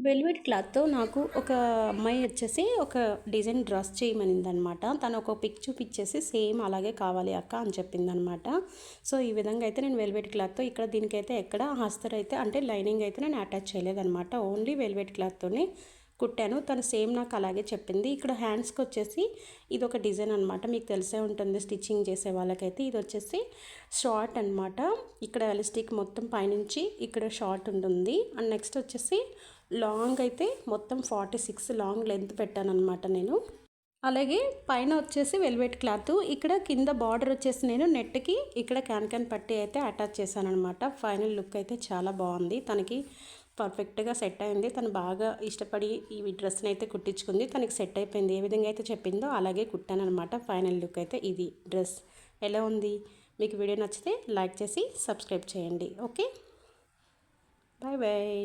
Velvet క్లాత్‌తో నాకు ఒక అమ్మాయి వచ్చేసి ఒక డిజైన్ డ్రెస్ చేయమనిందనమాట. తను ఒక పిక్ చూపిచ్చేసి సేమ్ అలాగే కావాలి అక్క అని చెప్పిందనమాట. సో, ఈ విధంగా అయితే నేను వెల్వెట్ క్లాత్‌తో ఇక్కడ దీనికైతే ఎక్కడ హస్తర్ అయితే అంటే లైనింగ్ అయితే నేను అటాచ్ చేయలేదనమాట. ఓన్లీ వెల్వెట్ క్లాత్‌తోనే కుట్టాను. తను సేమ్ నాకు అలాగే చెప్పింది. ఇక్కడ హ్యాండ్స్‌కొచ్చేసి ఇదొక డిజైన్ అనమాట. మీకు తెలిసే ఉంటుంది స్టిచ్చింగ్ చేసే వాళ్ళకైతే. ఇదొచ్చేసి షార్ట్ అనమాట. ఇక్కడ ఎలాస్టిక్ మొత్తం పైనుంచి ఇక్కడ షార్ట్ ఉంటుంది. అండ్ నెక్స్ట్ వచ్చేసి లాంగ్ అయితే మొత్తం 46 లాంగ్ లెంత్ పెట్టానన్నమాట నేను. అలాగే పైన వచ్చేసి వెల్వెట్ క్లాత్, ఇక్కడ కింద బార్డర్ వచ్చేసి నేను నెట్కి ఇక్కడ క్యాన్ పట్టి అయితే అటాచ్ చేశానన్నమాట. ఫైనల్ లుక్ అయితే చాలా బాగుంది. తనకి పర్ఫెక్ట్గా సెట్ అయింది. తను బాగా ఇష్టపడి ఈ డ్రెస్ని అయితే కుట్టించుకుంది. తనకి సెట్ అయిపోయింది. ఏ విధంగా అయితే చెప్పిందో అలాగే కుట్టానన్నమాట. ఫైనల్ లుక్ అయితే ఇది డ్రెస్ ఎలా ఉంది. మీకు వీడియో నచ్చితే లైక్ చేసి సబ్స్క్రైబ్ చేయండి. Okay, bye bye.